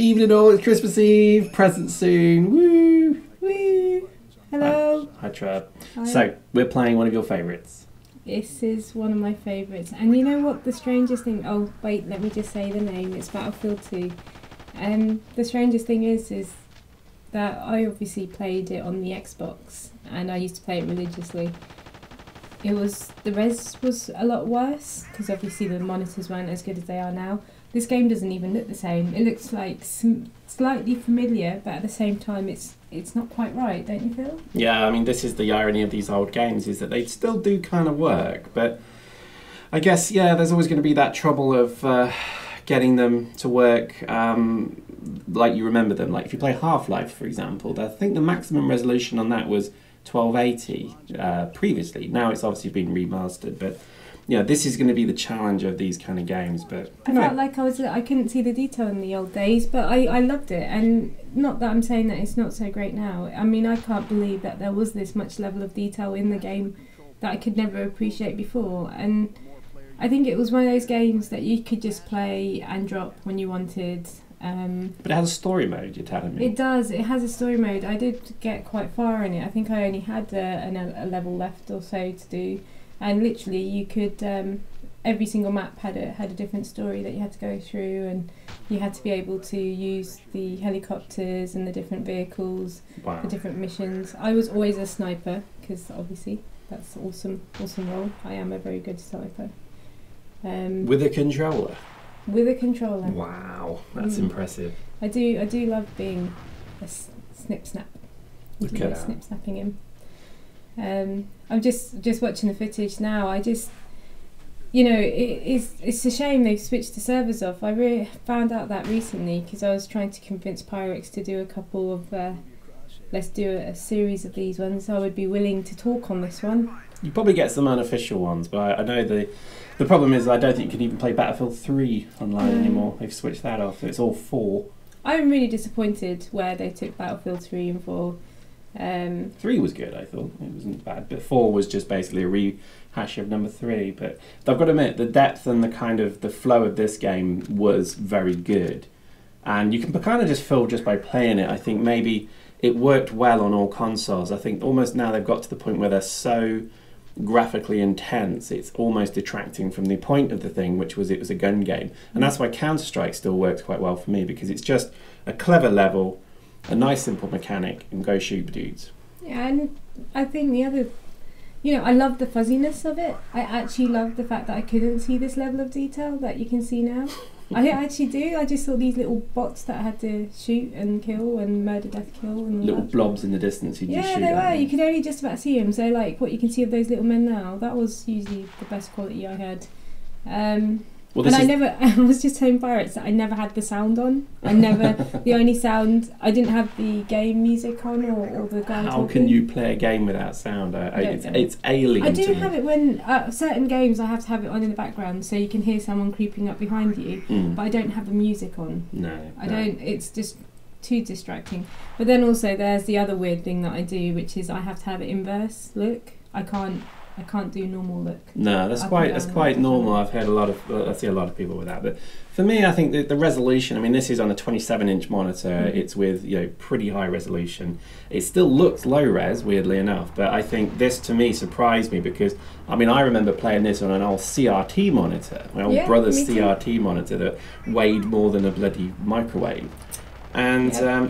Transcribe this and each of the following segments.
Evening all, it's Christmas Eve, present soon, woo! Woo! Hello! Hi Trub. Hi. So, we're playing one of your favourites. This is one of my favourites. And you know what the strangest thing... Oh, wait, let me just say the name. It's Battlefield 2. The strangest thing is that I obviously played it on the Xbox. And I used to play it religiously. The res was a lot worse, because obviously the monitors weren't as good as they are now. This game doesn't even look the same. It looks like slightly familiar, but at the same time it's not quite right, don't you feel? Yeah, I mean, this is the irony of these old games, is that they still do kind of work, but I guess, yeah, there's always going to be that trouble of getting them to work like you remember them. Like if you play Half-Life, for example, I think the maximum resolution on that was 1280 previously. Now it's obviously been remastered, but yeah, this is going to be the challenge of these kind of games. But I felt like I couldn't see the detail in the old days, but I loved it. And not that I'm saying that it's not so great now. I mean, I can't believe that there was this much level of detail in the game that I could never appreciate before. And I think it was one of those games that you could just play and drop when you wanted. But it has a story mode, you're telling me? It does. It has a story mode. I did get quite far in it. I think I only had a level left or so to do. And literally, you could every single map had a different story that you had to go through, and you had to be able to use the helicopters and the different vehicles for different missions. I was always a sniper because obviously that's awesome role. I am a very good sniper. With a controller. With a controller. Wow, that's impressive. I do love being a snip snap. Look at that. Snip snapping him. I'm just watching the footage now. It's a shame they've switched the servers off. I really found out that recently because I was trying to convince Pyrex to do a couple of let's do a series of these ones. I would be willing to talk on this one. You probably get some unofficial ones, but I know the problem is I don't think you can even play Battlefield 3 online anymore. They've switched that off. It's all 4. I'm really disappointed where they took Battlefield 3 and 4. 3 was good, I thought. It wasn't bad. But 4 was just basically a rehash of number 3. But I've got to admit, the depth and the flow of this game was very good. And you can kind of just feel just by playing it. I think maybe it worked well on all consoles. I think almost now they've got to the point where they're so graphically intense, it's almost detracting from the point of the thing, which was it was a gun game. And that's why Counter-Strike still works quite well for me, because it's just a clever level, a nice simple mechanic, and go shoot dudes. Yeah, and I think the other, I love the fuzziness of it. I actually love the fact that I couldn't see this level of detail that you can see now. I actually do. I just saw these little bots that I had to shoot and kill and murder, death, kill. And little blobs in the distance you just shoot. Yeah, they were. You could only just about see them. So, like, what you can see of those little men now, that was usually the best quality I had. I was just telling Pirates that I never had the sound on. The only sound, I didn't have the game music on or the guy How talking. can you play a game without sound? It's alien I do to me. have it when, certain games I have to have it on in the background so you can hear someone creeping up behind you, but I don't have the music on. No. I don't, it's just too distracting. But then also there's the other weird thing that I do, which is I have to have it inverse look. I can't do normal look. No, that's quite normal. I see a lot of people with that. But for me, I think the resolution. I mean, this is on a 27-inch monitor. It's with pretty high resolution. It still looks low res, weirdly enough. But I think this to me surprised me because I remember playing this on an old CRT monitor, my old brother's CRT monitor that weighed more than a bloody microwave. And I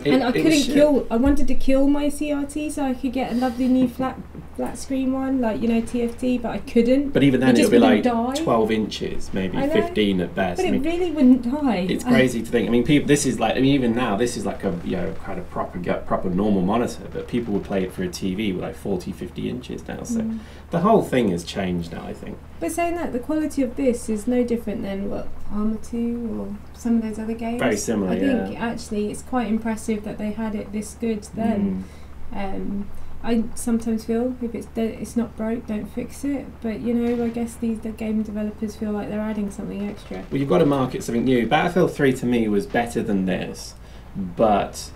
wanted to kill my CRT so I could get a lovely new flat screen one, like TFT, but I couldn't. But even then, it would be like 12 inches, maybe 15 at best. But it really wouldn't die. It's crazy to think. People. This is like. Even now, this is like a kind of proper normal monitor. But people would play it for a TV with like 40, 50 inches now. So the whole thing has changed now, I think. But saying that, the quality of this is no different than what Arma 2 or some of those other games. Very similar. I think actually it's quite impressive that they had it this good then. I sometimes feel if it's not broke, don't fix it. But I guess the game developers feel like they're adding something extra. Well, you've got to market something new. Battlefield 3 to me was better than this, but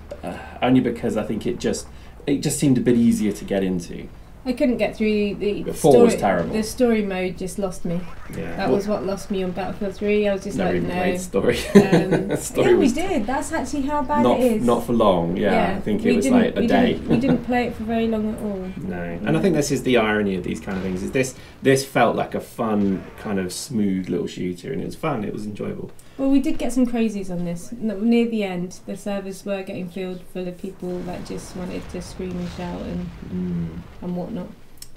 only because I think it just seemed a bit easier to get into. I couldn't get through the Four story. was terrible. The story mode just lost me. Yeah, That was what lost me on Battlefield 3. I was just never like, even no. played story. Yeah, we did. That's actually how bad not, it is. Not for long. Yeah, I think it was like a day. We didn't play it for very long at all. No, and I think this is the irony of these kind of things. Is this felt like a fun kind of smooth little shooter, and it was fun. It was enjoyable. Well, we did get some crazies on this. Near the end, the servers were getting filled full of people that just wanted to scream and shout and whatnot.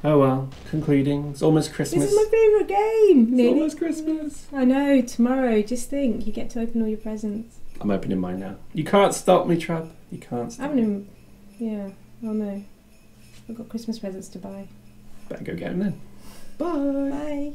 Oh well, concluding. It's almost Christmas. This is my favourite game. It's almost Christmas. I know, tomorrow, just think, you get to open all your presents. I'm opening mine now. You can't stop me, Trub. You can't stop me. Yeah, oh no. I've got Christmas presents to buy. Better go get them then. Bye. Bye.